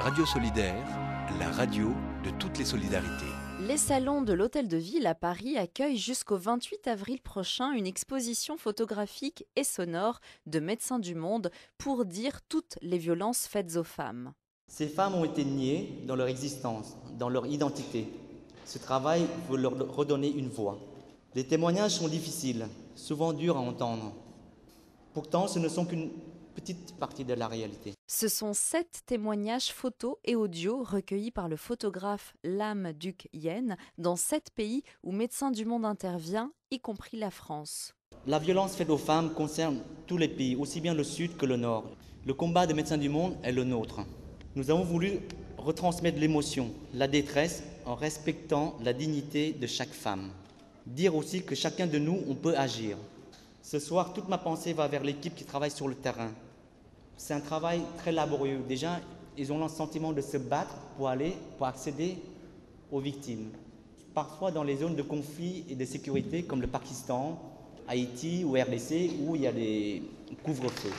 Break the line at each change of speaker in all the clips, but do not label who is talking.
Radio Solidaire, la radio de toutes les solidarités.
Les salons de l'Hôtel de Ville à Paris accueillent jusqu'au 28 avril prochain une exposition photographique et sonore de Médecins du Monde pour dire toutes les violences faites aux femmes.
Ces femmes ont été niées dans leur existence, dans leur identité. Ce travail veut leur redonner une voix. Les témoignages sont difficiles, souvent durs à entendre. Pourtant, ce ne sont qu'une petite partie de la réalité.
Ce sont 7 témoignages photos et audio recueillis par le photographe Lam Duc Yen dans 7 pays où Médecins du Monde intervient, y compris la France.
La violence faite aux femmes concerne tous les pays, aussi bien le Sud que le Nord. Le combat des Médecins du Monde est le nôtre. Nous avons voulu retransmettre l'émotion, la détresse, en respectant la dignité de chaque femme. Dire aussi que chacun de nous, on peut agir. Ce soir, toute ma pensée va vers l'équipe qui travaille sur le terrain. C'est un travail très laborieux. Déjà, ils ont le sentiment de se battre pour accéder aux victimes. Parfois dans les zones de conflit et de sécurité comme le Pakistan, Haïti ou RDC où il y a des couvre-feux.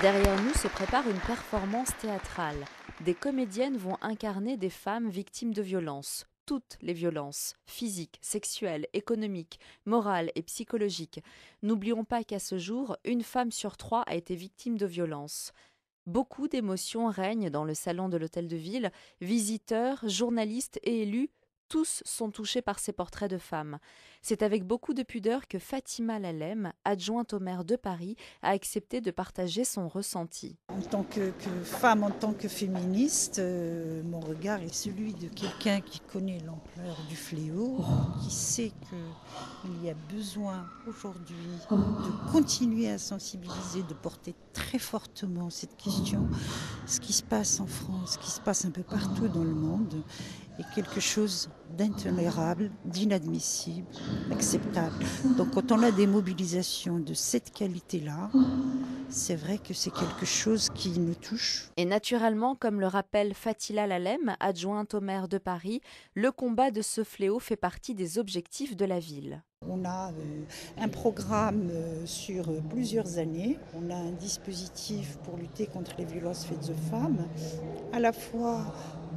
Derrière nous se prépare une performance théâtrale. Des comédiennes vont incarner des femmes victimes de violences. Toutes les violences, physiques, sexuelles, économiques, morales et psychologiques. N'oublions pas qu'à ce jour, une femme sur 3 a été victime de violences. Beaucoup d'émotions règnent dans le salon de l'Hôtel de Ville. Visiteurs, journalistes et élus, tous sont touchés par ces portraits de femmes. C'est avec beaucoup de pudeur que Fatima Lalem, adjointe au maire de Paris, a accepté de partager son ressenti.
En tant que femme, en tant que féministe, mon regard est celui de quelqu'un qui connaît l'ampleur du fléau, qui sait qu'il y a besoin aujourd'hui de continuer à sensibiliser, de porter très fortement cette question. Ce qui se passe en France, ce qui se passe un peu partout dans le monde, est quelque chose d'intolérable, d'inadmissible, d'acceptable. Donc quand on a des mobilisations de cette qualité-là, c'est vrai que c'est quelque chose qui nous touche.
Et naturellement, comme le rappelle Fatila Lalem, adjointe au maire de Paris, le combat de ce fléau fait partie des objectifs de la ville.
On a un programme sur plusieurs années. On a un dispositif pour lutter contre les violences faites aux femmes, à la fois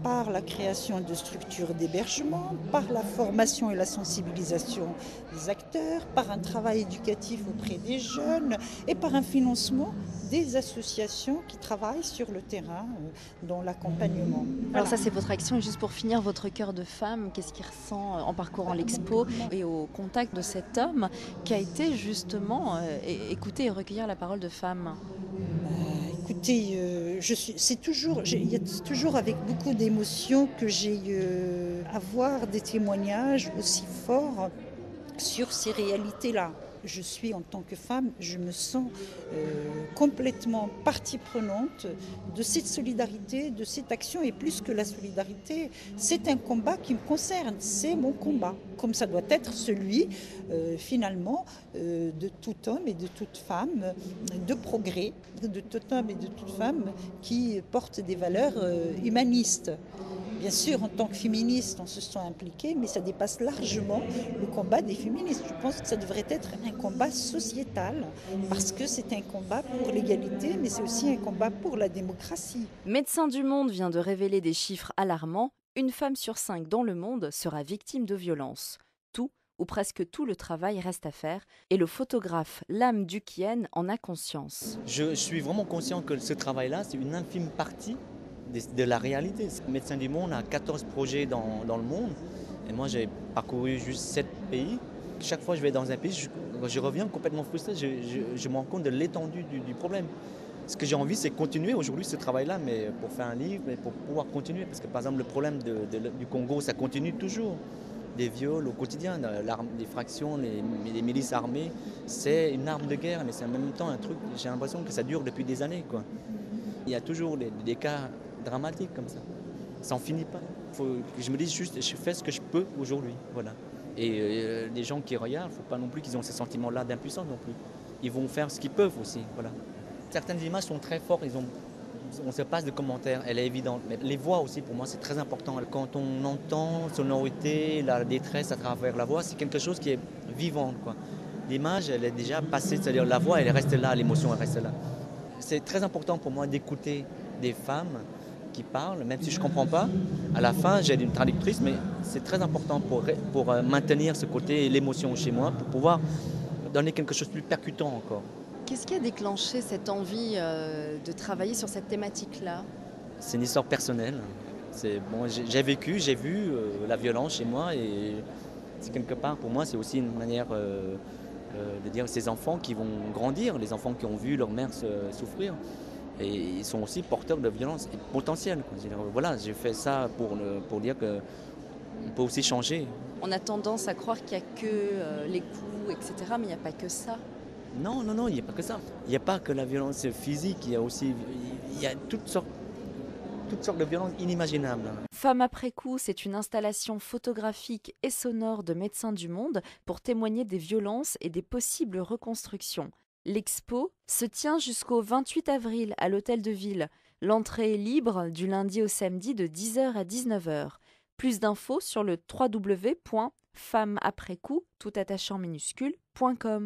par la création de structures d'hébergement, par la formation et la sensibilisation des acteurs, par un travail éducatif auprès des jeunes et par un financement des associations qui travaillent sur le terrain dans l'accompagnement.
Alors ça c'est votre action, et juste pour finir, votre cœur de femme, qu'est-ce qu'il ressent en parcourant l'expo et au contact de cet homme qui a été justement écouter et recueillir la parole de femmes?
Écoutez, il y a toujours avec beaucoup d'émotion que j'ai à voir des témoignages aussi forts sur ces réalités-là. Je suis, en tant que femme, je me sens complètement partie prenante de cette solidarité, de cette action. Et plus que la solidarité, c'est un combat qui me concerne, c'est mon combat. Comme ça doit être celui, finalement, de tout homme et de toute femme, de progrès, de tout homme et de toute femme qui portent des valeurs humanistes. Bien sûr, en tant que féministe, on se sent impliqué, mais ça dépasse largement le combat des féministes. Je pense que ça devrait être un combat sociétal, parce que c'est un combat pour l'égalité, mais c'est aussi un combat pour la démocratie.
Médecins du Monde vient de révéler des chiffres alarmants. Une femme sur 5 dans le monde sera victime de violences. Tout ou presque tout le travail reste à faire, et le photographe Lam Duc Yen en a conscience.
Je suis vraiment conscient que ce travail-là, c'est une infime partie de la réalité. Médecins du Monde a 14 projets dans le monde et moi j'ai parcouru juste 7 pays. Chaque fois que je vais dans un pays, je reviens complètement frustré, je me rends compte de l'étendue du problème. Ce que j'ai envie, c'est continuer aujourd'hui ce travail-là, mais pour faire un livre, mais pour pouvoir continuer. Parce que par exemple, le problème du Congo, ça continue toujours. Des viols au quotidien, les fractions, les milices armées, c'est une arme de guerre, mais c'est en même temps un truc, j'ai l'impression que ça dure depuis des années, quoi. Il y a toujours des cas dramatiques comme ça. Ça n'en finit pas. Je me dis juste, je fais ce que je peux aujourd'hui. Voilà. Et les gens qui regardent, il ne faut pas non plus qu'ils aient ces sentiments-là d'impuissance non plus. Ils vont faire ce qu'ils peuvent aussi. Voilà. Certaines images sont très fortes, on se passe de commentaires, elle est évidente. Mais les voix aussi, pour moi, c'est très important. Quand on entend sonorité, la détresse à travers la voix, c'est quelque chose qui est vivant, quoi. L'image, elle est déjà passée, c'est-à-dire la voix, elle reste là, l'émotion, elle reste là. c'est très important pour moi d'écouter des femmes qui parlent, même si je ne comprends pas. À la fin, j'ai une traductrice, mais c'est très important pour maintenir ce côté, l'émotion chez moi, pour pouvoir donner quelque chose de plus percutant encore.
Qu'est-ce qui a déclenché cette envie de travailler sur cette thématique-là?
C'est une histoire personnelle. Bon, j'ai vécu, j'ai vu la violence chez moi et c'est quelque part, pour moi, c'est aussi une manière de dire ces enfants qui vont grandir, les enfants qui ont vu leur mère souffrir. Et ils sont aussi porteurs de violence potentielle. Voilà, j'ai fait ça pour dire qu'on peut aussi changer.
On a tendance à croire qu'il n'y a que les coups, etc. Mais il n'y a pas que ça.
Non, il n'y a pas que ça. Il n'y a pas que la violence physique, il y a toutes sortes de violences inimaginables.
Femmes après coup, c'est une installation photographique et sonore de Médecins du Monde pour témoigner des violences et des possibles reconstructions. L'expo se tient jusqu'au 28 avril à l'Hôtel de Ville. L'entrée est libre du lundi au samedi de 10h à 19h. Plus d'infos sur le www.femmesaprèscoup, tout attaché en minuscule.com.